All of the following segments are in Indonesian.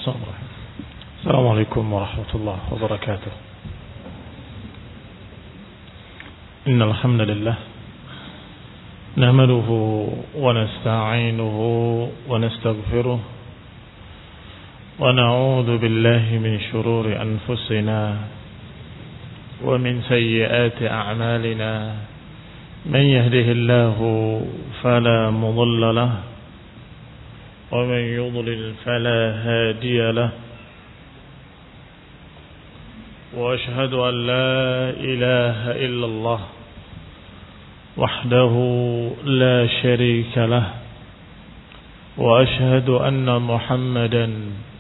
السلام عليكم ورحمة الله وبركاته. إن الحمد لله نحمده ونستعينه ونستغفره ونعوذ بالله من شرور أنفسنا ومن سيئات أعمالنا. من يهده الله فلا مضل له ومن يضلل فلا هادي له. وأشهد أن لا إله إلا الله وحده لا شريك له. وأشهد أن محمدا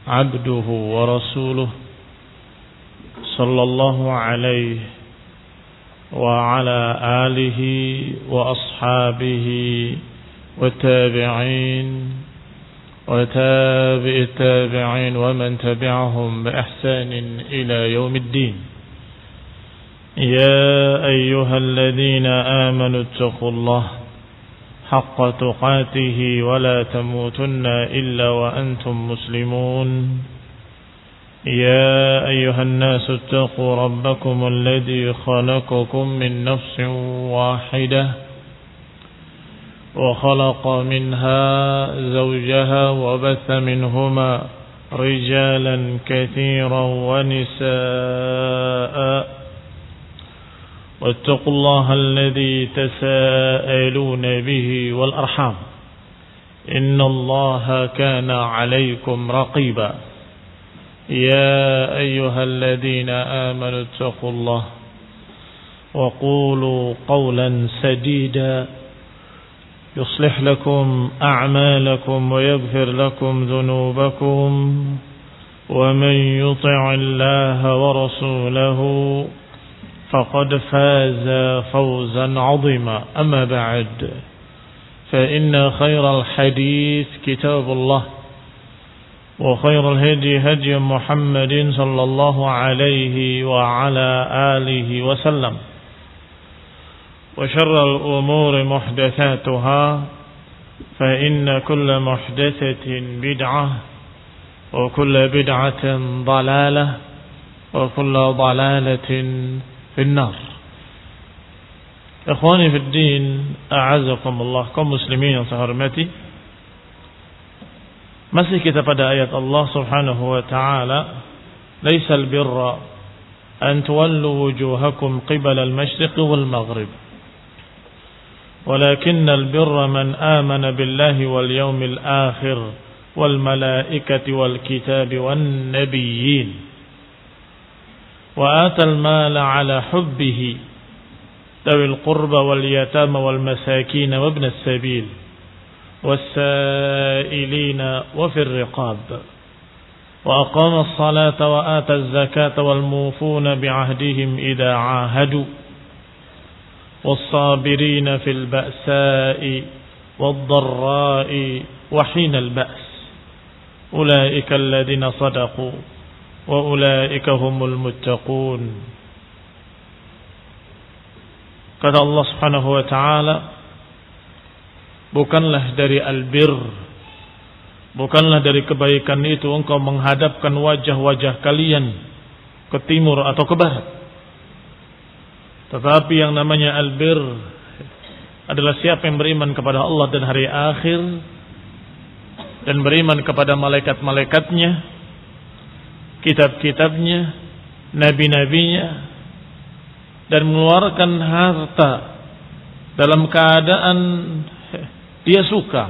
عبده ورسوله صلى الله عليه وعلى آله وأصحابه والتابعين وتابع التابعين ومن تبعهم بإحسان إلى يوم الدين. يا أيها الذين آمنوا اتقوا الله حق تقاته ولا تموتن إلا وأنتم مسلمون. يا أيها الناس اتقوا ربكم الذي خلقكم من نفس واحدة وخلق منها زوجها وبث منهما رجالا كثيرا ونساء. واتقوا الله الذي تساءلون به والأرحام إن الله كان عليكم رقيبا. يا أيها الذين آمنوا اتقوا الله وقولوا قولا سديدا يصلح لكم أعمالكم ويغفر لكم ذنوبكم. ومن يطع الله ورسوله فقد فاز فوزا عظيما. أما بعد فإن خير الحديث كتاب الله وخير الهدي هدي محمد صلى الله عليه وعلى آله وسلم. وشر الأمور محدثاتها فإن كل محدثة بدعة وكل بدعة ضلالة وكل ضلالة في النار. Ikhwani fi din, a'azakumullah, kaum muslimin yang saya hormati. Masih kita pada ayat Allah Subhanahu wa taala, "Laisal birra an tuwallu wujuhakum qibala al-mashriq wal maghrib." ولكن البر من آمن بالله واليوم الآخر والملائكة والكتاب والنبيين وآتى المال على حبه ذوي القربى واليتامى والمساكين وابن السبيل والسائلين وفي الرقاب وأقام الصلاة وآتى الزكاة والموفون بعهدهم إذا عاهدوا والصابرين في البأساء والضراء وحين البأس أولئك الذين صدقوا وأولئك هم المتقون. Kata Allah Subhanahu wa taala, bukanlah dari albir, bukanlah dari kebaikan itu engkau menghadapkan wajah-wajah kalian ke timur atau ke barat. Tetapi yang namanya albir adalah siapa yang beriman kepada Allah dan hari akhir dan beriman kepada malaikat-malaikatnya, kitab-kitabnya, nabi-nabinya, dan mengeluarkan harta dalam keadaan dia suka.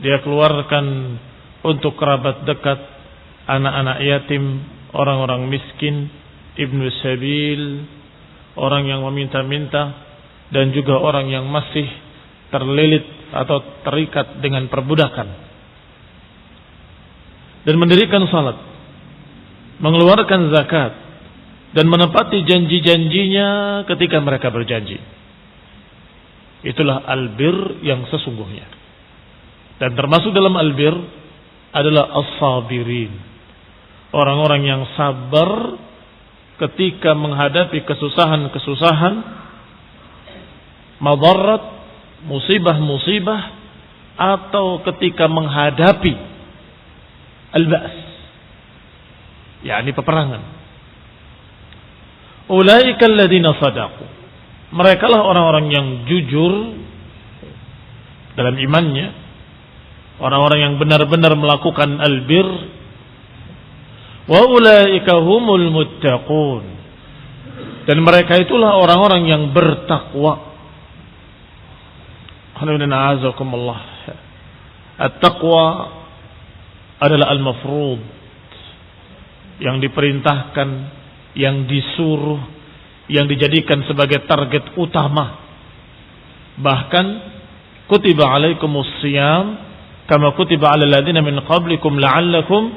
Dia keluarkan untuk kerabat dekat, anak-anak yatim, orang-orang miskin, ibnu sabil, orang yang meminta-minta, dan juga orang yang masih terlilit atau terikat dengan perbudakan. Dan mendirikan salat, mengeluarkan zakat, dan menepati janji-janjinya ketika mereka berjanji. Itulah albir yang sesungguhnya. Dan termasuk dalam albir adalah as-sabirin, orang-orang yang sabar ketika menghadapi kesusahan-kesusahan, madarat, musibah-musibah, atau ketika menghadapi al-ba's, yakni peperangan. Ulaika alladziina shadaqu, merekalah orang-orang yang jujur dalam imannya, orang-orang yang benar-benar melakukan albir. Wa ulaika humul muttaqun, dan mereka itulah orang-orang yang bertakwa. At-taqwa adalah al-mafrud, yang diperintahkan, yang disuruh, yang dijadikan sebagai target utama. Bahkan kutiba alaikumus shiyam kama kutiba alal ladzina min qablikum la'allakum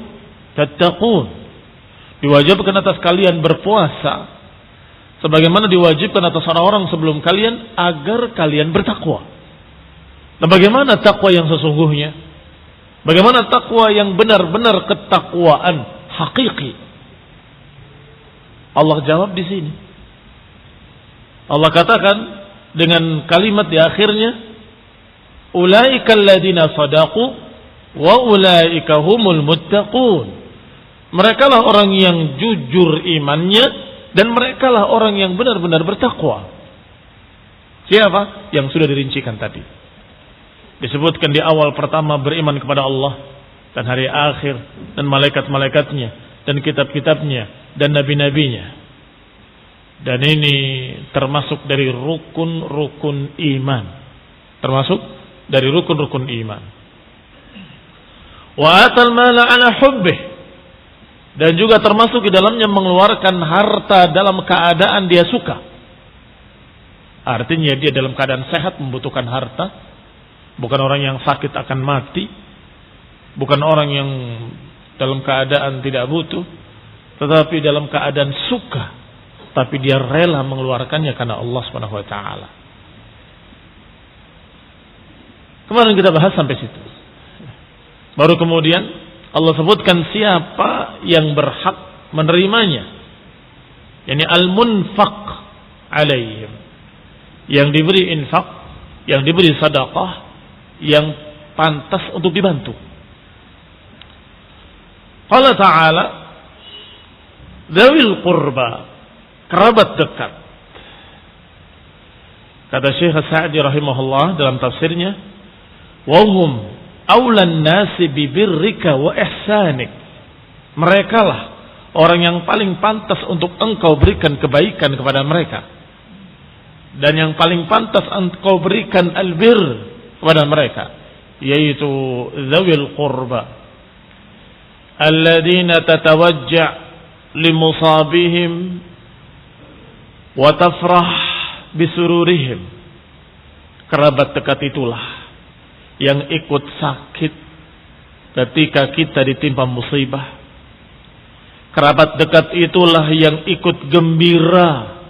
tattaqun. Diwajibkan atas kalian berpuasa sebagaimana diwajibkan atas orang-orang sebelum kalian agar kalian bertakwa. Nah, bagaimana takwa yang sesungguhnya? Bagaimana takwa yang benar-benar ketakwaan hakiki? Allah jawab di sini. Allah katakan dengan kalimat di akhirnya, ulaikal ladzina shadaqu wa ulaika humul muttaqun. Merekalah orang yang jujur imannya dan merekalah orang yang benar-benar bertakwa. Siapa? Yang sudah dirincikan tadi. Disebutkan di awal pertama beriman kepada Allah dan hari akhir dan malaikat-malaikatnya dan kitab-kitabnya dan nabi-nabinya. Dan ini termasuk dari rukun-rukun iman. Termasuk dari rukun-rukun iman. Wa atal mala ala hubbih, dan juga termasuk di dalamnya mengeluarkan harta dalam keadaan dia suka. Artinya dia dalam keadaan sehat membutuhkan harta. Bukan orang yang sakit akan mati. Bukan orang yang dalam keadaan tidak butuh. Tetapi dalam keadaan suka. Tapi dia rela mengeluarkannya karena Allah SWT. Kemarin kita bahas sampai situ. Baru kemudian Allah sebutkan siapa yang berhak menerimanya. Yani al-munfaq alaihim. Yang diberi infak, yang diberi sedekah, yang pantas untuk dibantu. Qala ta'ala, dzawil qurba, kerabat dekat. Kata Syekh Sa'di rahimahullah dalam tafsirnya, wa hum aulan nasi bibirrika wa ihsanik. Merekalah orang yang paling pantas untuk engkau berikan kebaikan kepada mereka, dan yang paling pantas engkau berikan albir kepada mereka, yaitu dzawil qurba alladzina tatawajja' limusabihim wa tafrah bisururihim. Kerabat dekat itulah yang ikut sakit ketika kita ditimpa musibah. Kerabat dekat itulah yang ikut gembira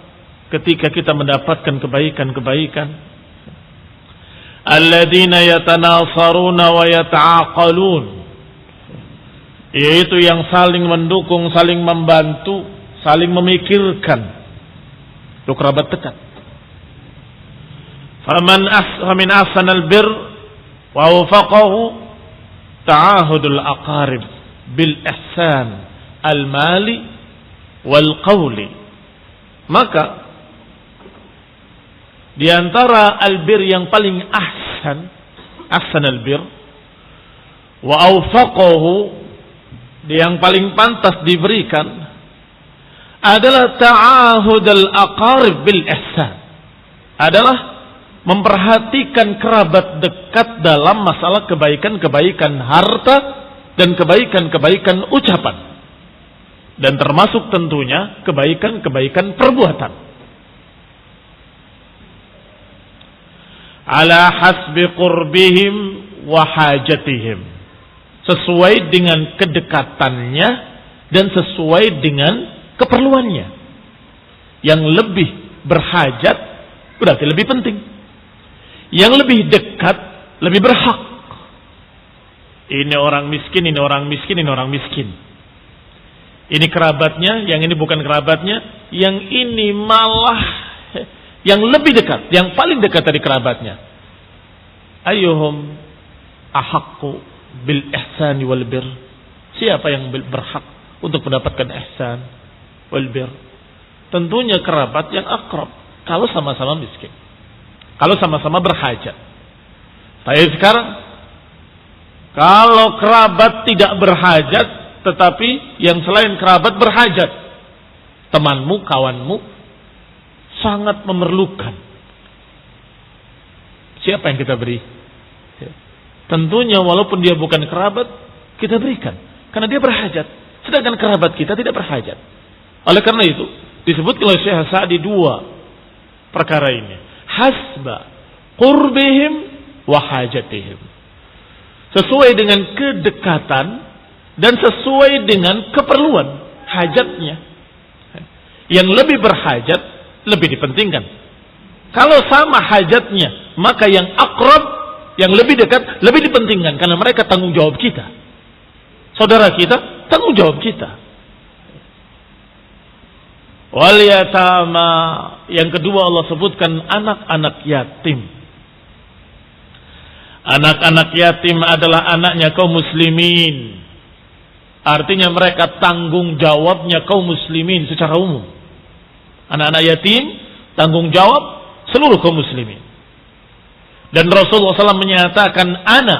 ketika kita mendapatkan kebaikan-kebaikan. Alladzina yatanasaruna wa yata'aqalun, yaitu yang saling mendukung, saling membantu, saling memikirkan. Itu kerabat dekat. Famin ahsanal bir wa wafaqahu ta'ahudul aqarib bil ihsan al mali wal qawli. Maka di antara albir yang paling ahsan albir, wa awfaqahu, yang paling pantas diberikan adalah ta'ahud al-aqarib bil ihsan, adalah memperhatikan kerabat dekat dalam masalah kebaikan-kebaikan harta dan kebaikan-kebaikan ucapan, dan termasuk tentunya kebaikan-kebaikan perbuatan. Ala hasbi qurbihim wa hajatihim, sesuai dengan kedekatannya dan sesuai dengan keperluannya. Yang lebih berhajat berarti lebih penting. Yang lebih dekat lebih berhak. Ini orang miskin, ini orang miskin, ini orang miskin. Ini kerabatnya, yang ini bukan kerabatnya, yang ini malah yang lebih dekat, yang paling dekat dari kerabatnya. Ayyuhum ahaqqu bil ihsani wal bir. Siapa yang berhak untuk mendapatkan ihsan wal bir? Tentunya kerabat yang akrab, kalau sama-sama miskin, kalau sama-sama berhajat. Saya sekarang, kalau kerabat tidak berhajat, tetapi yang selain kerabat berhajat, temanmu, kawanmu sangat memerlukan, siapa yang kita beri? Tentunya walaupun dia bukan kerabat, kita berikan, karena dia berhajat. Sedangkan kerabat kita tidak berhajat. Oleh karena itu, disebutkan oleh Syekh Sa'di dua perkara ini. Hasba qurbihim wa hajatihim. Sesuai dengan kedekatan dan sesuai dengan keperluan, hajatnya. Yang lebih berhajat lebih dipentingkan. Kalau sama hajatnya, maka yang akrab, yang lebih dekat lebih dipentingkan, karena mereka tanggung jawab kita. Saudara kita, tanggung jawab kita. Wal yatama, yang kedua Allah sebutkan anak-anak yatim. Anak-anak yatim adalah anaknya kaum muslimin. Artinya mereka tanggung jawabnya kaum muslimin secara umum. Anak-anak yatim tanggung jawab seluruh kaum muslimin. Dan Rasulullah SAW menyatakan, ana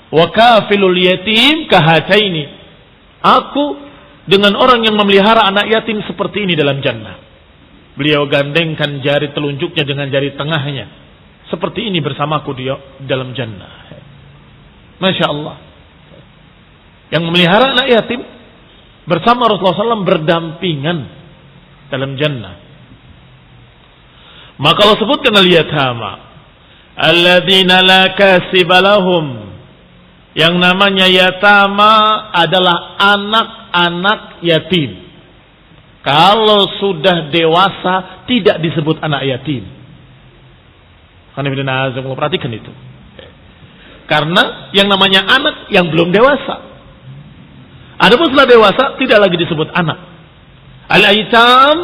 wa kafilul yatim kahataini. Aku dengan orang yang memelihara anak yatim seperti ini dalam jannah. Beliau gandengkan jari telunjuknya dengan jari tengahnya. Seperti ini bersamaku di dalam jannah. Masya Allah. Yang memelihara anak yatim bersama Rasulullah SAW berdampingan dalam jannah. Maka Allah sebutkan al-yatama alladzina la kasiba lahum. Yang namanya yatama adalah anak-anak yatim. Kalau sudah dewasa tidak disebut anak yatim. Perhatikan itu. Karena yang namanya anak yang belum dewasa. Adapun setelah dewasa tidak lagi disebut anak. Al-aitam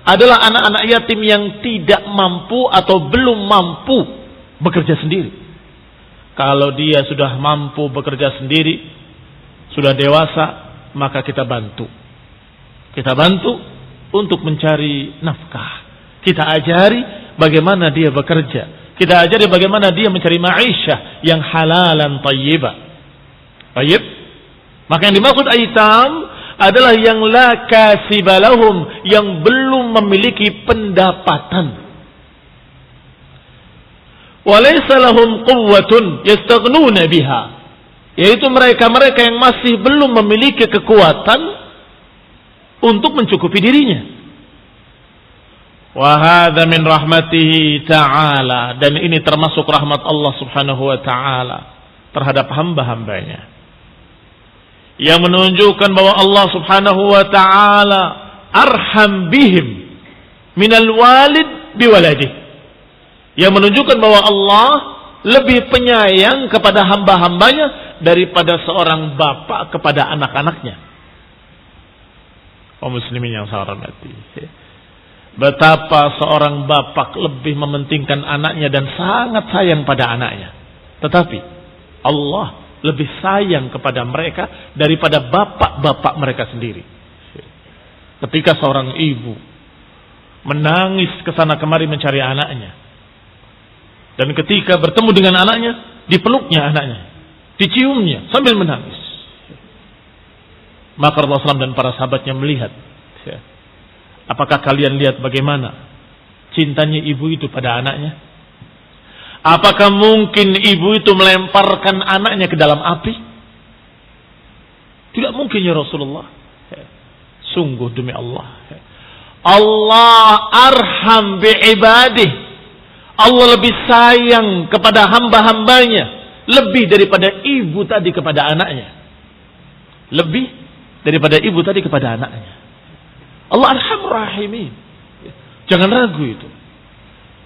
adalah anak-anak yatim yang tidak mampu atau belum mampu bekerja sendiri. Kalau dia sudah mampu bekerja sendiri, sudah dewasa, maka kita bantu. Kita bantu untuk mencari nafkah. Kita ajari bagaimana dia bekerja. Kita ajari bagaimana dia mencari ma'isyah yang halalan tayyibah. Tayyib. Maka yang dimaksud aitam adalah yang la kasibalahum, yang belum memiliki pendapatan. Walaysa lahum quwwatun yastaghnuna biha, yaitu mereka-mereka yang masih belum memiliki kekuatan untuk mencukupi dirinya. Wa hadza min rahmatihi ta'ala, dan ini termasuk rahmat Allah Subhanahu wa taala terhadap hamba-hambanya, yang menunjukkan bahwa Allah Subhanahu wa taala arham bihim minal walid biwaladihi, yang menunjukkan bahwa Allah lebih penyayang kepada hamba-hambanya daripada seorang bapak kepada anak-anaknya. Kaum muslimin yang saya hormati, betapa seorang bapak lebih mementingkan anaknya dan sangat sayang pada anaknya. Tetapi Allah lebih sayang kepada mereka daripada bapak-bapak mereka sendiri. Ketika seorang ibu menangis kesana kemari mencari anaknya, dan ketika bertemu dengan anaknya, dipeluknya anaknya, diciumnya sambil menangis. Maka Rasulullah SAW dan para sahabatnya melihat, apakah kalian lihat bagaimana cintanya ibu itu pada anaknya? Apakah mungkin ibu itu melemparkan anaknya ke dalam api? Tidak mungkin ya Rasulullah. Sungguh demi Allah, Allah arham bi'ibadih. Allah lebih sayang kepada hamba-hambanya lebih daripada ibu tadi kepada anaknya. Lebih daripada ibu tadi kepada anaknya. Allah arhamur rahimin. Jangan ragu itu.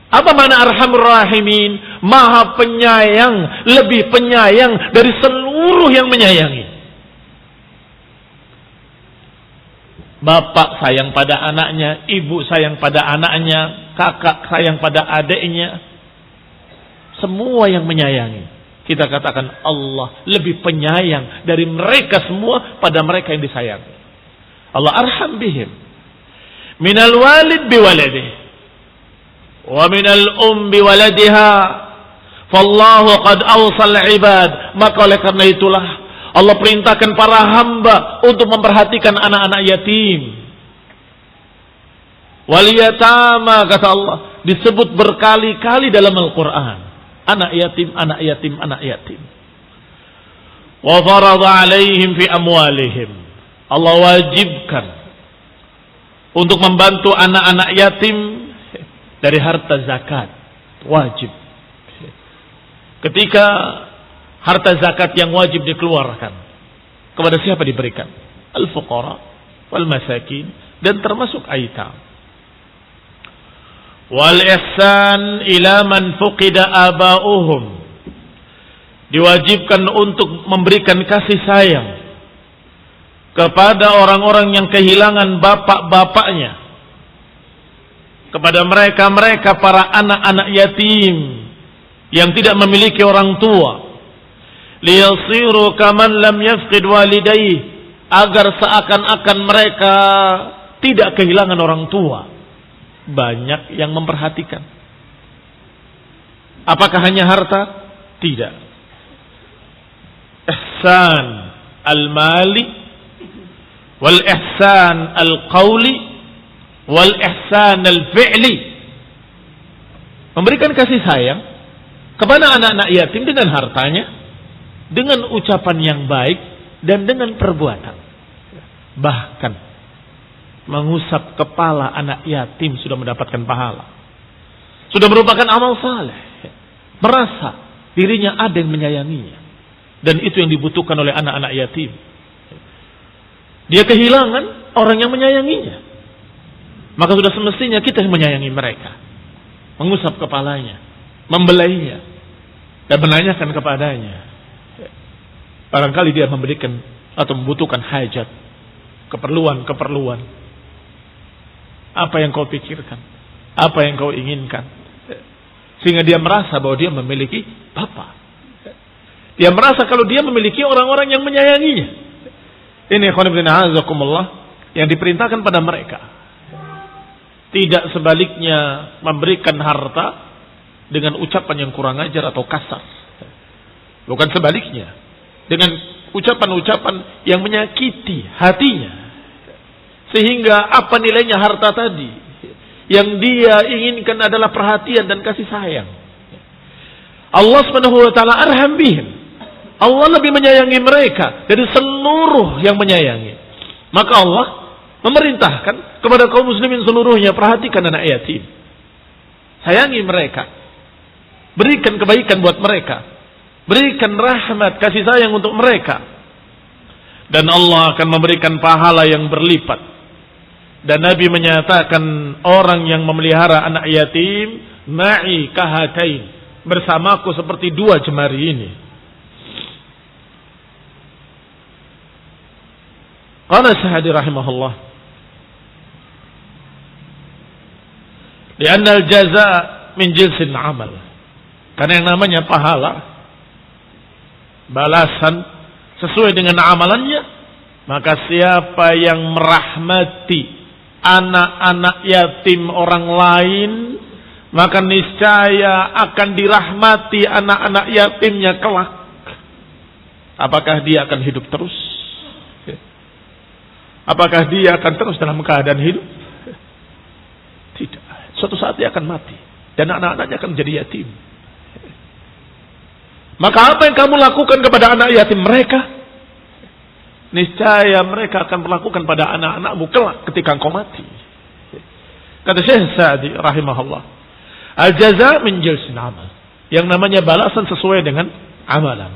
Apa makna arhamur rahimin? Maha penyayang, lebih penyayang dari seluruh yang menyayangi. Bapak sayang pada anaknya, ibu sayang pada anaknya, kakak sayang pada adiknya. Semua yang menyayangi. kita katakan Allah lebih penyayang dari mereka semua pada mereka yang disayangi. Allah arham bihim minal walid biwaladihi wa minal biwaladiha. Fallahu qad awsal ibad. Maka oleh karena itulah Allah perintahkan para hamba untuk memperhatikan anak-anak yatim. Wal yatama, kata Allah, disebut berkali-kali dalam Al-Quran. Anak yatim, anak yatim, anak yatim. Wa farada alaihim fi amwalihim. Allah wajibkan untuk membantu anak-anak yatim dari harta zakat. Wajib. Ketika harta zakat yang wajib dikeluarkan, kepada siapa diberikan? Al-fuqara wal masakin, dan termasuk aitam. Wal ihsan ila man fuqida aba'uhum. Diwajibkan untuk memberikan kasih sayang kepada orang-orang yang kehilangan bapak-bapaknya, kepada mereka para anak-anak yatim yang tidak memiliki orang tua. Liyasiru kaman lam yafqid walidayhi, agar seakan-akan mereka tidak kehilangan orang tua. Banyak yang memperhatikan. Apakah hanya harta? Tidak. Ihsan al-mali wal ihsan al-qawli wal ihsan al-fi'li. Memberikan kasih sayang kepada anak-anak yatim dengan hartanya, dengan ucapan yang baik, dan dengan perbuatan. Bahkan mengusap kepala anak yatim sudah mendapatkan pahala. Sudah merupakan amal saleh. Merasa dirinya ada yang menyayanginya. Dan itu yang dibutuhkan oleh anak-anak yatim. Dia kehilangan orang yang menyayanginya. Maka sudah semestinya kita yang menyayangi mereka. Mengusap kepalanya, membelainya, dan menanyakan kepadanya. Barangkali dia memberikan atau membutuhkan hajat, keperluan. Apa yang kau pikirkan? Apa yang kau inginkan? Sehingga dia merasa bahwa dia memiliki bapa. Dia merasa kalau dia memiliki orang-orang yang menyayanginya. Ini ikhwan fillah azakumullah yang diperintahkan pada mereka. Tidak sebaliknya memberikan harta dengan ucapan yang kurang ajar atau kasar. Bukan sebaliknya. Dengan ucapan-ucapan yang menyakiti hatinya. Sehingga apa nilainya harta tadi? Yang dia inginkan adalah perhatian dan kasih sayang. Allah Subhanahu wa taala arham bihim. Allah lebih menyayangi mereka dari seluruh yang menyayangi. Maka Allah memerintahkan kepada kaum muslimin seluruhnya, perhatikan anak yatim. Sayangi mereka. Berikan kebaikan buat mereka. Berikan rahmat, kasih sayang untuk mereka. Dan Allah akan memberikan pahala yang berlipat. Dan Nabi menyatakan orang yang memelihara anak yatim, ma'i kahatain, bersamaku seperti dua jemari ini. Qala Sa'di rahimahullah, li'anna al-jaza' min jinsil amal. Karena yang namanya pahala, balasan sesuai dengan amalannya, maka siapa yang merahmati anak-anak yatim orang lain, maka niscaya akan dirahmati anak-anak yatimnya kelak. Apakah dia akan hidup terus? Apakah dia akan terus dalam keadaan hidup? Tidak. Suatu saat dia akan mati dan anak-anaknya akan menjadi yatim. Maka apa yang kamu lakukan kepada anak yatim mereka, niscaya mereka akan melakukan pada anak-anakmu kelak ketika engkau mati. Kata Syekh Sa'di rahimahullah, al-jaza' min jinsil amal. Yang namanya balasan sesuai dengan amalan.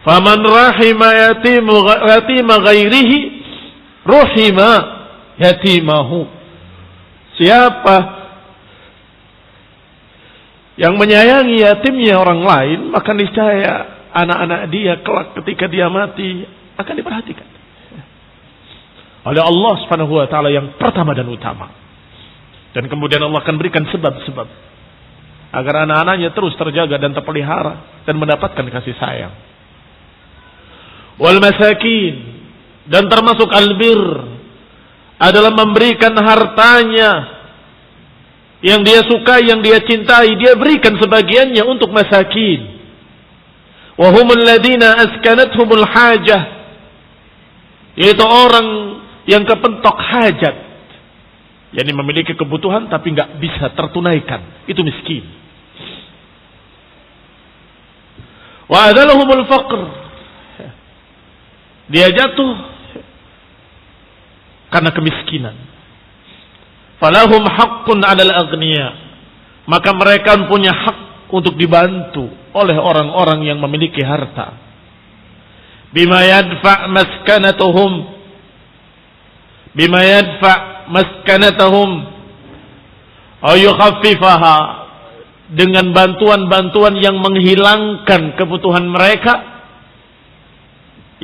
Faman rahima yatima ghairihi ruhima yatimahu. Siapa yang menyayangi yatimnya orang lain, maka niscaya anak-anak dia kelak ketika dia mati akan diperhatikan oleh Allah Subhanahu wa taala yang pertama dan utama. Dan kemudian Allah akan berikan sebab-sebab agar anak-anaknya terus terjaga dan terpelihara dan mendapatkan kasih sayang. Wal masakin, dan termasuk albir adalah memberikan hartanya yang dia suka, yang dia cintai, dia berikan sebagiannya untuk masakin. Wa humul ladina askanathumul hajah, yaitu orang yang kepentok hajat, yakni memiliki kebutuhan tapi enggak bisa tertunaikan, itu miskin. Wa adalahumul faqr, dia jatuh karena kemiskinan. Falahum haqqun 'alal aghniya, maka mereka punya hak untuk dibantu oleh orang-orang yang memiliki harta. Bima yadfa' maskanatahum aw yukhaffifaha, dengan bantuan-bantuan yang menghilangkan kebutuhan mereka,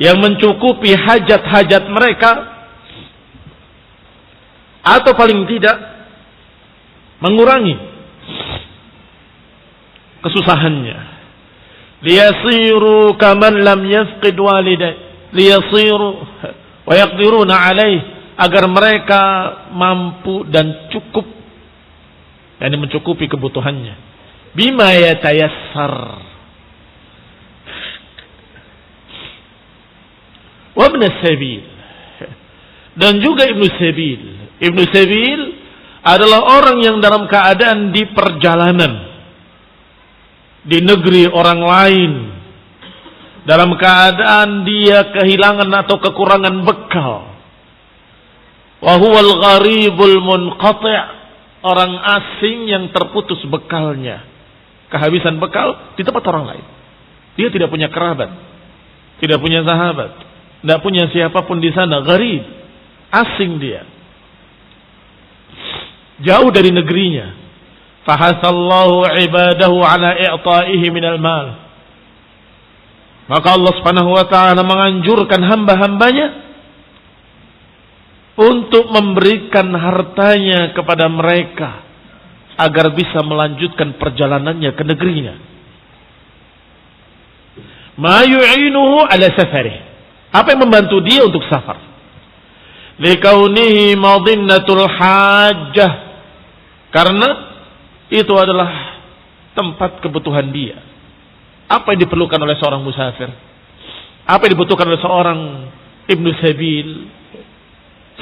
yang mencukupi hajat-hajat mereka, atau paling tidak mengurangi kesusahannya. Liyasiru kaman lam yafqid waliday, liyasiru wa yaqdiruna alaih, agar mereka mampu dan cukup, yakni mencukupi kebutuhannya. Bima yatayassar. Wa ibn sabil, dan juga ibnu sabil. Ibnu sabil adalah orang yang dalam keadaan di perjalanan di negeri orang lain, dalam keadaan dia kehilangan atau kekurangan bekal. Wa huwal gharibul munqati', orang asing yang terputus bekalnya, kehabisan bekal di tempat orang lain. Dia tidak punya kerabat, tidak punya sahabat, tidak punya siapapun di sana, gharib, asing dia, jauh dari negerinya. Fahasallahu ibadahu ala i'ta'ihi minal mal, maka Allah Subhanahu wa ta'ala menganjurkan hamba-hambanya untuk memberikan hartanya kepada mereka agar bisa melanjutkan perjalanannya ke negerinya. Ma yu'inuhu ala safarih, apa yang membantu dia untuk safar? Likaunihi madinnatul hajjah, karena itu adalah tempat kebutuhan dia. Apa yang diperlukan oleh seorang musafir? Apa yang dibutuhkan oleh seorang ibnu sabil?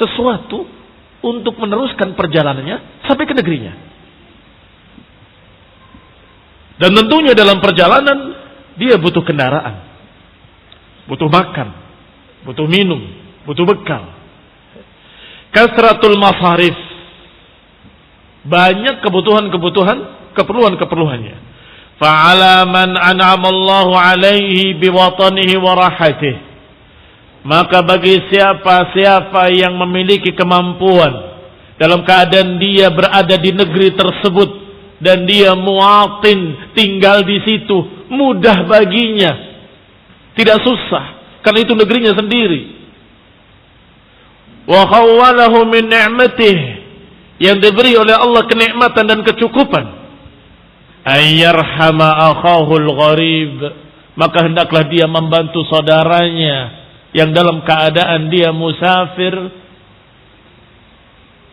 Sesuatu untuk meneruskan perjalanannya sampai ke negerinya. Dan tentunya dalam perjalanan dia butuh kendaraan, butuh makan, butuh minum, butuh bekal. Kasratul masarif, banyak keperluan-keperluannya. Fa'ala man an'amallahu alaihi biwatanihi wa rahatih, maka bagi siapa-siapa yang memiliki kemampuan dalam keadaan dia berada di negeri tersebut dan dia muatin, tinggal di situ, mudah baginya, tidak susah, karena itu negerinya sendiri. Wa khawwalahu min ni'matih, yang diberi oleh Allah kenikmatan dan kecukupan. Ayyarhama akhahul gharib, maka hendaklah dia membantu saudaranya yang dalam keadaan dia musafir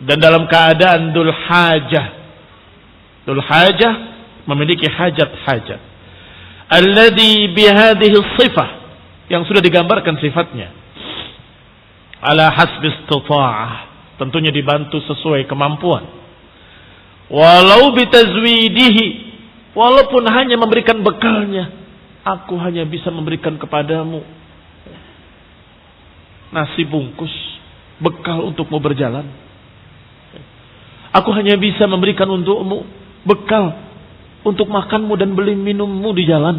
dan dalam keadaan dul hajah. Dul hajah memiliki hajat-hajat. Alladhi bihadhihi sifah, yang sudah digambarkan sifatnya. Ala hasbi istita'ah, tentunya dibantu sesuai kemampuan. Walau bitazwidihi, walaupun hanya memberikan bekalnya, aku hanya bisa memberikan kepadamu nasi bungkus, bekal untukmu berjalan. Aku hanya bisa memberikan untukmu bekal untuk makanmu dan beli minummu di jalan.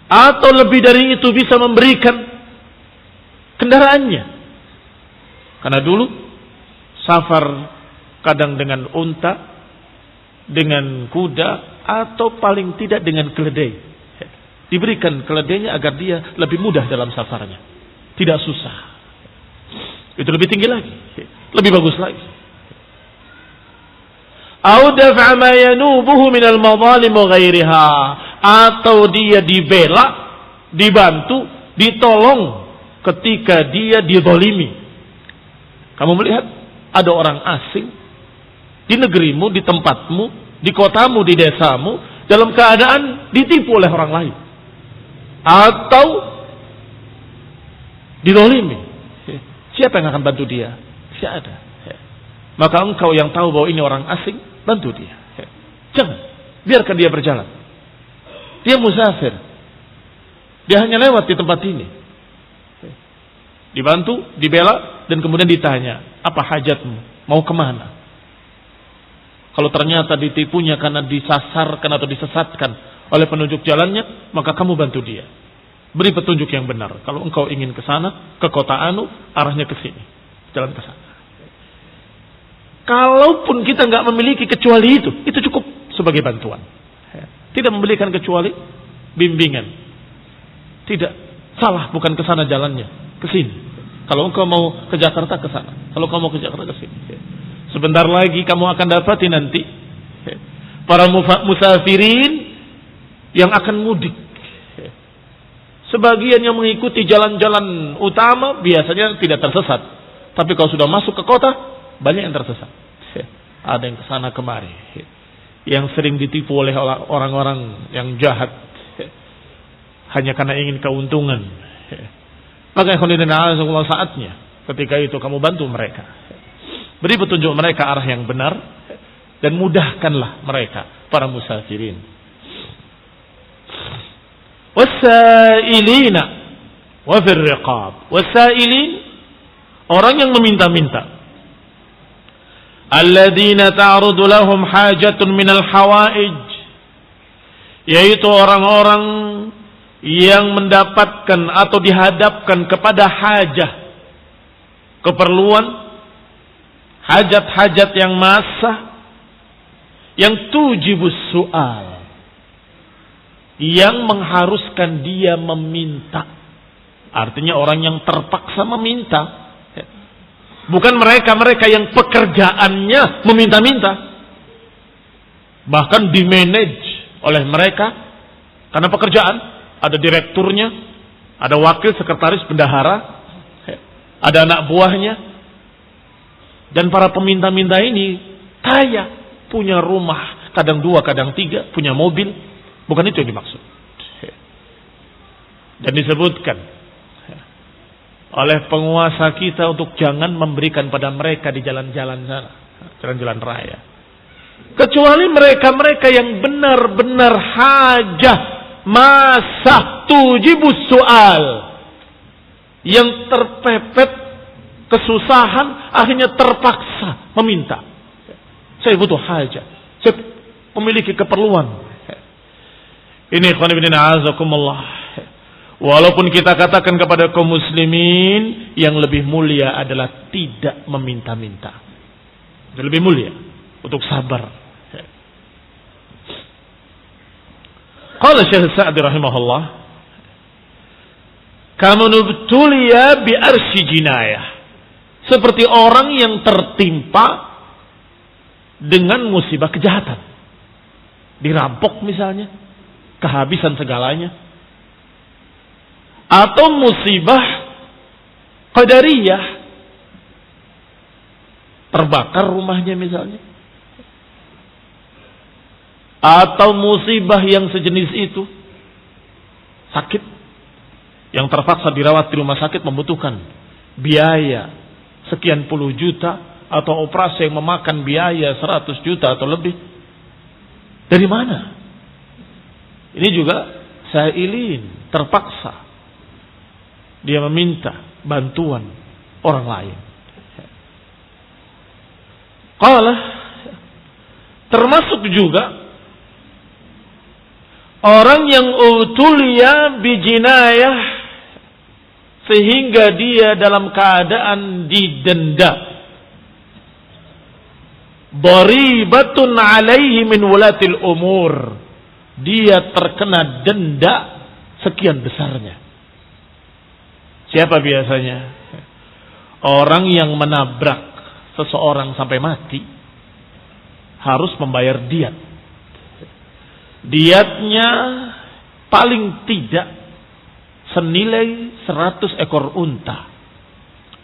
Atau lebih dari itu bisa memberikan kendaraannya. Karena dulu safar kadang dengan unta, dengan kuda, atau paling tidak dengan keledai. Diberikan keledainya agar dia lebih mudah dalam safarnya, tidak susah. Itu lebih tinggi lagi, lebih bagus lagi. Au daf'a ma yanubuhu minal madhalim wa ghairiha, atau dia dibela, dibantu, ditolong ketika dia dizalimi. Kamu melihat ada orang asing di negerimu, di tempatmu, di kotamu, di desamu, dalam keadaan ditipu oleh orang lain atau dizalimi. Siapa yang akan bantu dia? Tidak ada. Maka engkau yang tahu bahwa ini orang asing, bantu dia. Jangan, biarkan dia berjalan. Dia musafir. Dia hanya lewat di tempat ini. Dibantu, dibela, dan kemudian ditanya, apa hajatmu? Mau kemana? Kalau ternyata ditipunya karena disasarkan atau disesatkan oleh penunjuk jalannya, maka kamu bantu dia. Beri petunjuk yang benar. Kalau engkau ingin ke sana, ke kota anu, arahnya ke sini. Jalan ke sana. Kalaupun kita nggak memiliki kecuali itu cukup sebagai bantuan. Tidak memberikan kecuali bimbingan. Tidak salah, bukan ke sana jalannya, ke sini. Kalau engkau mau ke Jakarta, ke sana. Kalau kamu mau ke Jakarta, ke sini. Sebentar lagi kamu akan dapati nanti para musafirin yang akan mudik. Sebagian yang mengikuti jalan-jalan utama biasanya tidak tersesat. Tapi kalau sudah masuk ke kota, banyak yang tersesat. Ada yang kesana kemari. Yang sering ditipu oleh orang-orang yang jahat. Hanya karena ingin keuntungan. Maka saatnya ketika itu kamu bantu mereka. Beri petunjuk mereka arah yang benar. Dan mudahkanlah mereka, para musafirin. Wasailina wa fir riqab. Wasailin, orang yang meminta-minta. Alladzina ta'rudu lahum hajatun minal hawaij, yaitu orang-orang yang mendapatkan atau dihadapkan kepada hajah, keperluan, hajat-hajat yang massah, yang tujibus su'al, yang mengharuskan dia meminta. Artinya orang yang terpaksa meminta. Bukan mereka-mereka yang pekerjaannya meminta-minta. Bahkan dimanage oleh mereka. Karena pekerjaan, ada direkturnya, ada wakil sekretaris bendahara, ada anak buahnya. Dan para peminta-minta ini kaya, punya rumah, kadang 2, kadang 3, punya mobil. Bukan itu yang dimaksud. Dan disebutkan oleh penguasa kita untuk jangan memberikan pada mereka di jalan-jalan sana, jalan-jalan raya. Kecuali mereka-mereka yang benar-benar hajah, masa tujibus soal, yang terpepet kesusahan, akhirnya terpaksa meminta. Saya butuh hajah, saya memiliki keperluan. Ini ikhwan fillah azakumullah. Walaupun kita katakan kepada kaum muslimin, yang lebih mulia adalah tidak meminta-minta. Yang lebih mulia untuk sabar. Qala Syekh Sa'di rahimahullah, "Kama nubtuliya bi arsy jinayah." Seperti orang yang tertimpa dengan musibah kejahatan. Dirampok misalnya, kehabisan segalanya. Atau musibah qadariyah, terbakar rumahnya misalnya. Atau musibah yang sejenis itu, sakit, yang terpaksa dirawat di rumah sakit membutuhkan biaya sekian puluh juta, atau operasi yang memakan biaya 100 juta atau lebih. Dari mana? Ini juga sailin, terpaksa dia meminta bantuan orang lain. Qala, termasuk juga orang yang utuliya bijinayah, sehingga dia dalam keadaan didenda. Daribatun alaihi min wulatil umur, dia terkena denda sekian besarnya. Siapa biasanya? Orang yang menabrak seseorang sampai mati, harus membayar diat. Diatnya paling tidak senilai 100 ekor unta.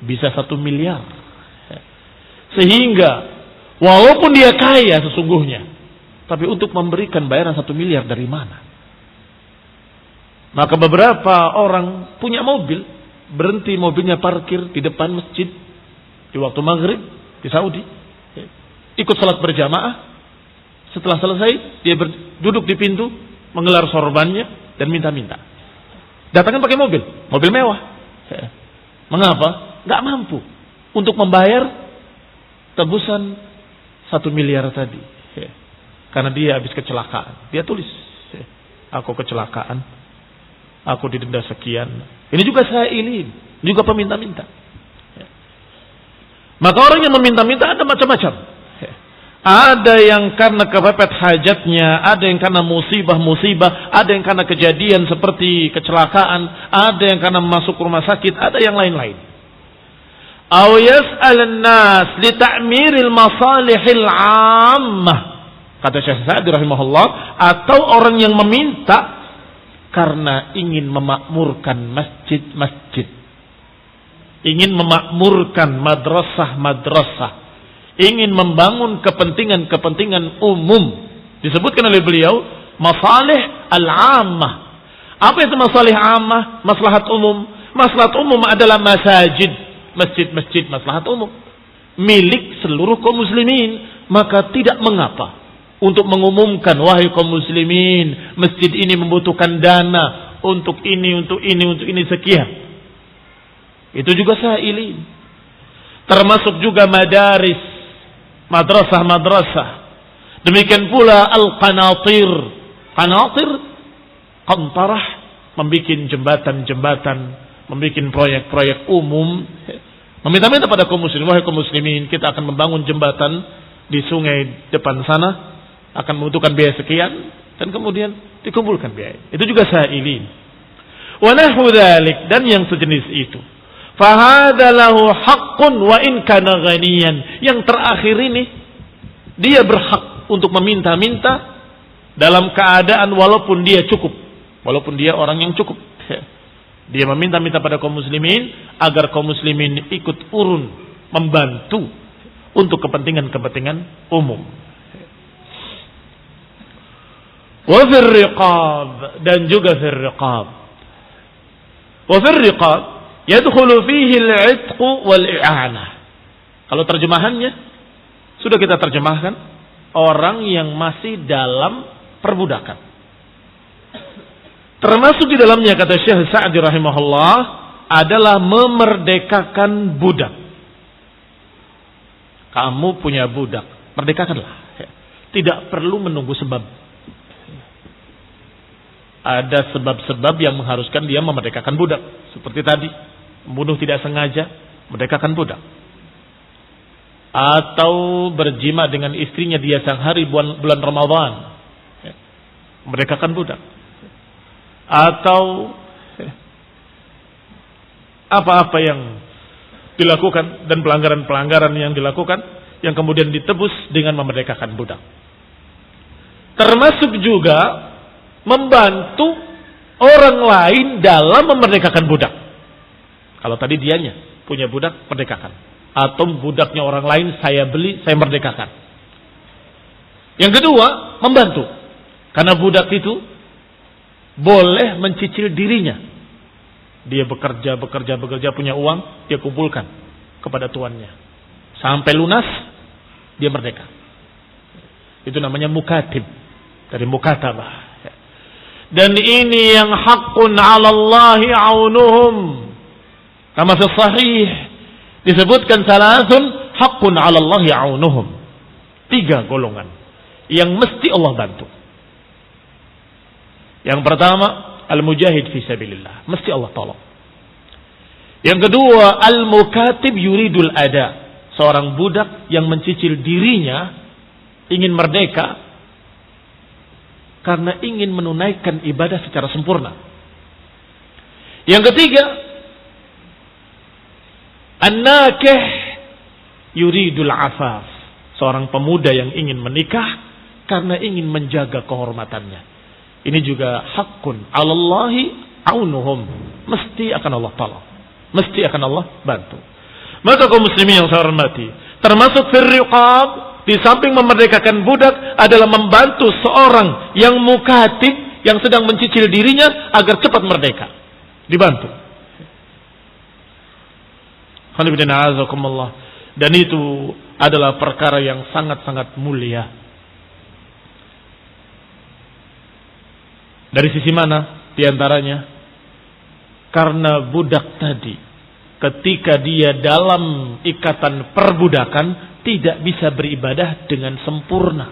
Bisa 1 miliar. Sehingga walaupun dia kaya sesungguhnya, tapi untuk memberikan bayaran 1 miliar dari mana? Maka beberapa orang punya mobil, berhenti mobilnya parkir di depan masjid di waktu maghrib di Saudi, ikut salat berjamaah. Setelah selesai dia duduk di pintu, menggelar sorbannya dan minta-minta. Datangkan pakai mobil mewah. Mengapa? Gak mampu untuk membayar tebusan 1 miliar tadi. Karena dia habis kecelakaan. Dia tulis, aku kecelakaan, aku didenda sekian. Ini juga saya ini juga peminta-minta. Maka orang yang meminta-minta ada macam-macam. Ada yang karena kepepet hajatnya, ada yang karena musibah-musibah, ada yang karena kejadian seperti kecelakaan, ada yang karena masuk rumah sakit, ada yang lain-lain. Aw yas'alan nas li ta'miril masalihil 'ammah. Kata Syekh Sa'di rahimahullah, atau orang yang meminta karena ingin memakmurkan masjid-masjid, ingin memakmurkan madrasah-madrasah, ingin membangun kepentingan-kepentingan umum. Disebutkan oleh beliau masalih al-'ammah. Apa itu masalih 'ammah? Maslahat umum. Maslahat umum adalah masjid, masjid-masjid maslahat umum, milik seluruh kaum muslimin. Maka tidak mengapa untuk mengumumkan, wahai kaum muslimin, masjid ini membutuhkan dana untuk ini, untuk ini, untuk ini sekian. Itu juga sa'ilin. Termasuk juga madaris, madrasah-madrasah. Demikian pula al-qanatir. Qanatir, qantarah, membuat jembatan-jembatan, membuat proyek-proyek umum. Meminta-minta pada kaum muslimin, wahai kaum muslimin, kita akan membangun jembatan di sungai depan sana, akan membutuhkan biaya sekian, dan kemudian dikumpulkan biaya. Itu juga sa'ilin. Wa nahu dzalik, dan yang sejenis itu. Fahadha lahu haqqun wa in kana ghaniyan. Yang terakhir ini dia berhak untuk meminta-minta dalam keadaan walaupun dia cukup, walaupun dia orang yang cukup. Dia meminta-minta pada kaum muslimin agar kaum muslimin ikut urun membantu untuk kepentingan-kepentingan umum. Wa fir riqab, dan juga fir riqab. Wa fir riqab yadkhulu fihi al-'itq wal-i'anah. Kalau terjemahannya sudah kita terjemahkan, orang yang masih dalam perbudakan. Termasuk di dalamnya, kata Syekh Sa'di rahimahullah, adalah memerdekakan budak. Kamu punya budak, merdekakanlah. Tidak perlu menunggu sebab. Ada sebab-sebab yang mengharuskan dia memerdekakan budak. Seperti tadi, membunuh tidak sengaja, merdekakan budak. Atau berjima dengan istrinya di siang hari bulan Ramadan, merdekakan budak. Atau apa-apa yang dilakukan dan pelanggaran-pelanggaran yang dilakukan yang kemudian ditebus dengan memerdekakan budak. Termasuk juga membantu orang lain dalam memerdekakan budak. Kalau tadi dianya punya budak, merdekakan. Atau budaknya orang lain saya beli, saya merdekakan. Yang kedua, membantu. Karena budak itu boleh mencicil dirinya. Dia bekerja, punya uang, dia kumpulkan kepada tuannya. Sampai lunas, dia merdeka. Itu namanya mukatib. Dari mukatabah. Dan ini yang haqqun 'ala Allahi 'aunuhum. Kama fi sahih disebutkan salasun haqqun 'ala Allahi 'aunuhum. 3 golongan yang mesti Allah bantu. Yang pertama, al-mujahid fi sabilillah, mesti Allah tolong. Yang kedua, al-mukatib yuridul ada, seorang budak yang mencicil dirinya ingin merdeka karena ingin menunaikan ibadah secara sempurna. Yang ketiga, an-nakih yuridul afaf, Seorang pemuda yang ingin menikah karena ingin menjaga kehormatannya. Ini juga hakun 'alallahi aunuhum. Mesti akan Allah tolong. Mesti akan Allah bantu. Maka kaum muslimin yang saya hormati, termasuk fir riqab, di samping memerdekakan budak adalah membantu seorang yang mukatib, yang sedang mencicil dirinya agar cepat merdeka. Dibantu. Dan itu adalah perkara yang sangat-sangat mulia. Dari sisi mana? Di antaranya, karena budak tadi, ketika dia dalam ikatan perbudakan, tidak bisa beribadah dengan sempurna.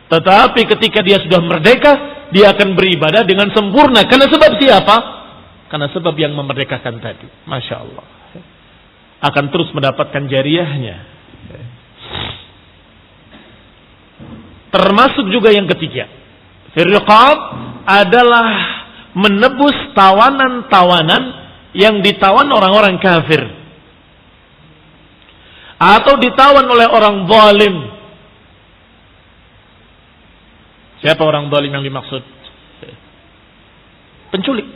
Tetapi ketika dia sudah merdeka, dia akan beribadah dengan sempurna. Karena sebab siapa? Karena sebab yang memerdekakan tadi. Masya Allah. Akan terus mendapatkan jariahnya. Termasuk juga yang ketiga. Firqab adalah menebus tawanan-tawanan yang ditawan orang-orang kafir. Atau ditawan oleh orang zalim. Siapa orang zalim yang dimaksud? Penculik.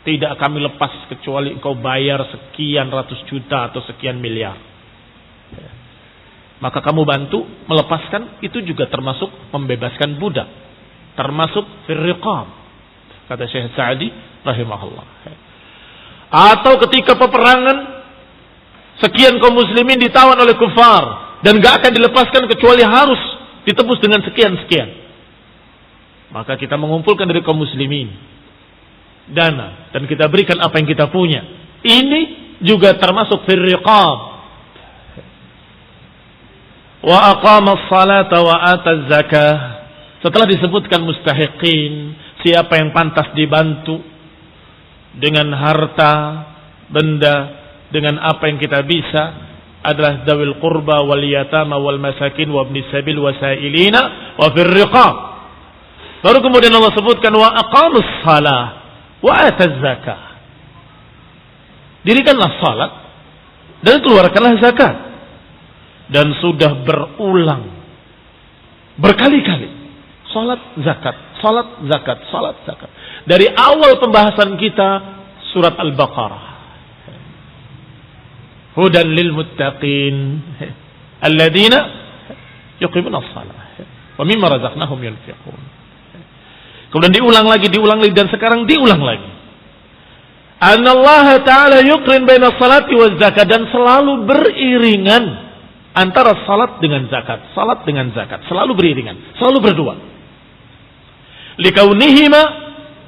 Tidak kami lepas kecuali engkau bayar sekian ratus juta atau sekian miliar. Maka kamu bantu melepaskan, itu juga termasuk membebaskan budak. Termasuk firriqab. Kata Syekh Sa'di rahimahullah. Atau ketika peperangan, sekian kaum muslimin ditawan oleh kufar dan gak akan dilepaskan kecuali harus ditebus dengan sekian-sekian. Maka kita mengumpulkan dari kaum muslimin dana dan kita berikan apa yang kita punya. Ini juga termasuk firriqab. Wa aqama as-salata wa ata az-zakah. Setelah disebutkan mustahiqin, siapa yang pantas dibantu dengan harta, benda, dengan apa yang kita bisa, adalah dawil qurba wal yatama wal masakin wa ibnis sabil wa sa'ilina wa fir riqab. Baru kemudian Allah sebutkan wa aqamus shalah wa ataz zakah. Dirikanlah salat dan keluarkanlah zakat. Dan sudah berulang berkali-kali salat zakat, salat zakat, salat zakat. Dari awal pembahasan kita surat Al-Baqarah. Hudan lil muttaqin alladzina yuqimuna as-shalah wa mimma razaqnahum yunfiqun. Kemudian diulang lagi dan sekarang diulang lagi. Anallaha ta'ala yuqrin baina as-salati waz zakat, dan selalu beriringan antara salat dengan zakat, salat dengan zakat, selalu beriringan, selalu berdua. Likaunihima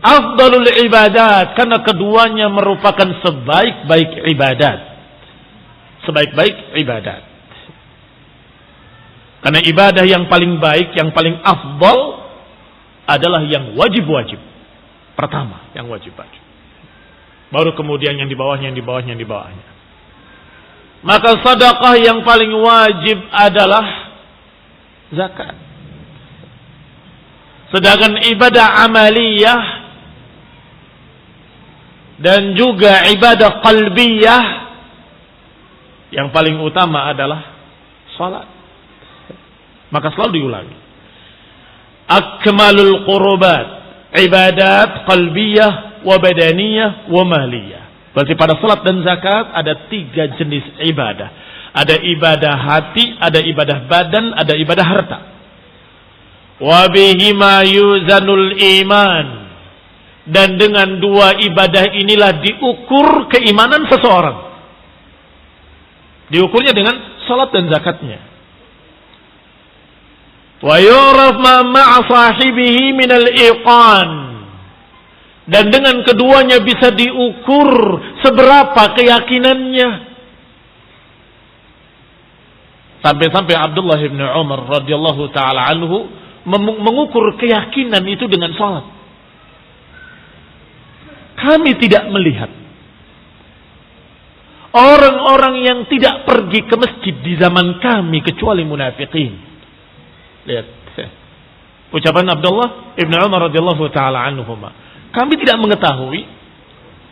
afdalul ibadat, karena keduanya merupakan sebaik-baik ibadat. Sebaik-baik ibadat. Karena ibadah yang paling baik, yang paling afdal adalah yang wajib-wajib. Pertama, yang wajib-wajib. Baru kemudian yang di bawahnya, yang di bawahnya, yang di bawahnya. Maka sedekah yang paling wajib adalah zakat. Sedangkan ibadah amaliyah dan juga ibadah qalbiyah yang paling utama adalah salat. Maka selalu diulangi. Akmalul qurubat, ibadat qalbiyah wa badaniyah wa maliyah. Berarti pada salat dan zakat ada 3 jenis ibadah. Ada ibadah hati, ada ibadah badan, ada ibadah harta. Wa bihima yuzanul iman. Dan dengan 2 ibadah inilah diukur keimanan seseorang. Diukurnya dengan salat dan zakatnya. Wa yuraf ma ma'a sahibihi minal iqan. Dan dengan keduanya bisa diukur seberapa keyakinannya. Sampai-sampai Abdullah bin Umar radhiyallahu taala anhu mengukur keyakinan itu dengan salat. Kami tidak melihat orang-orang yang tidak pergi ke masjid di zaman kami kecuali munafikin. Lihat ucapan Abdullah bin Umar radhiyallahu taala anhuma. Kami tidak mengetahui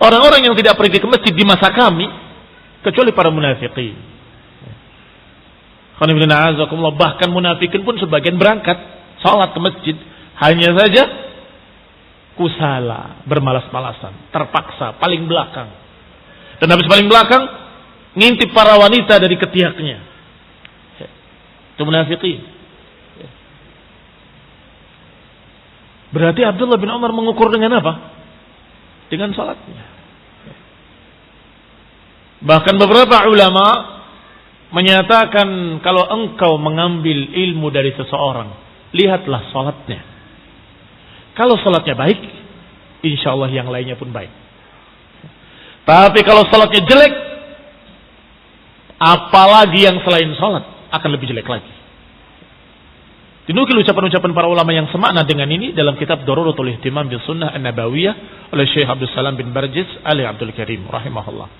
orang-orang yang tidak pergi ke masjid di masa kami kecuali para munafiqin. Bahkan munafikin pun sebagian berangkat salat ke masjid, hanya saja kusala, bermalas-malasan, terpaksa paling belakang. Dan habis paling belakang ngintip para wanita dari ketiaknya. Itu munafikin. Berarti Abdullah bin Umar mengukur dengan apa? Dengan salatnya. Bahkan beberapa ulama menyatakan kalau engkau mengambil ilmu dari seseorang, lihatlah salatnya. Kalau salatnya baik, insya Allah yang lainnya pun baik. Tapi kalau salatnya jelek, apalagi yang selain salat akan lebih jelek lagi. Dinukil ucapan-ucapan para ulama yang semakna dengan ini dalam kitab Daruratul Ihtimam bis Sunnah An-Nabawiyah oleh Syekh Abdul Salam bin Barjis Ali Abdul Karim rahimahullah.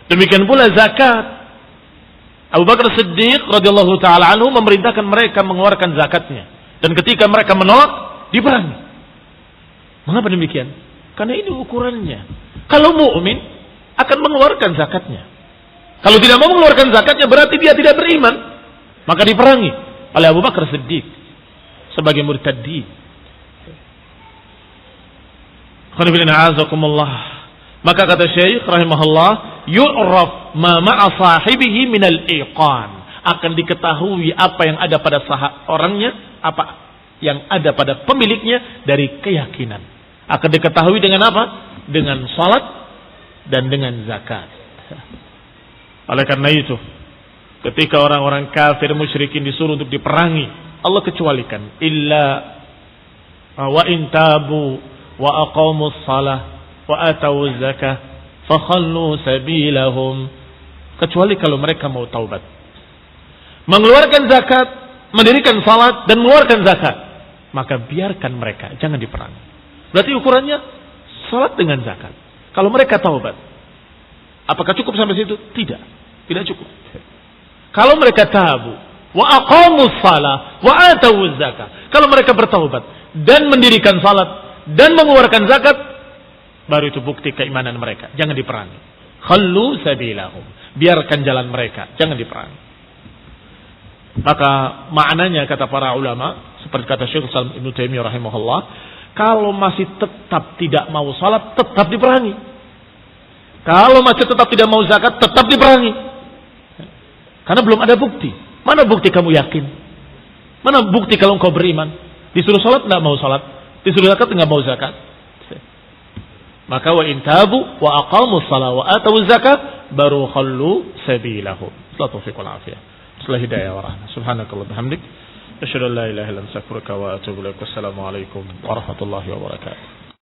Demikian pula zakat. Abu Bakar Siddiq radhiyallahu taala anhu memerintahkan mereka mengeluarkan zakatnya, dan ketika mereka menolak diperangi. Mengapa demikian? Karena ini ukurannya. Kalau mukmin akan mengeluarkan zakatnya. Kalau tidak mau mengeluarkan zakatnya berarti dia tidak beriman, maka diperangi oleh Abu Bakar Siddiq sebagai murtaddi. Maka kata Syekh rahimahullah, yu'raf ma ma'a sahibihi minal iqan. Akan diketahui apa yang ada pada orangnya, apa yang ada pada pemiliknya dari keyakinan. Akan diketahui dengan apa? Dengan salat dan dengan zakat. Oleh karena itu, ketika orang-orang kafir musyrikin disuruh untuk diperangi, Allah kecualikan illa wa in tabu wa aqamus salah wa atau zakah fakhallu sabilahum, kecuali kalau mereka mau taubat, mengeluarkan zakat, mendirikan salat dan mengeluarkan zakat, maka biarkan mereka, jangan diperangi. Berarti ukurannya salat dengan zakat. Kalau mereka taubat, apakah cukup sampai situ? Tidak cukup. Kalau mereka tabu wa aqamus salah wa atau zakah, kalau mereka bertaubat dan mendirikan salat dan mengeluarkan zakat, baru itu bukti keimanan mereka. Jangan diperangi. Khallu sabilahum, biarkan jalan mereka, jangan diperangi. Maka maknanya kata para ulama, seperti kata Syekh Islam Ibnu Taimiyah rahimahullah, kalau masih tetap tidak mau salat, tetap diperangi. Kalau masih tetap tidak mau zakat, tetap diperangi. Karena belum ada bukti. Mana bukti kamu yakin? Mana bukti kalau engkau beriman? Disuruh salat tidak mau salat, disuruh zakat tidak mau zakat. Maka wa intabu wa aqamus salat wa atau zakat baru khallu sabilahum. Taufiq wal afiyah. Setelah hidayah wa rahmah. Subhanakallah bihamdik, asyhadu an la ilaha illa anta astaghfiruka wa atubu ilaik. Wassalamu alaikum warahmatullahi wabarakatuh.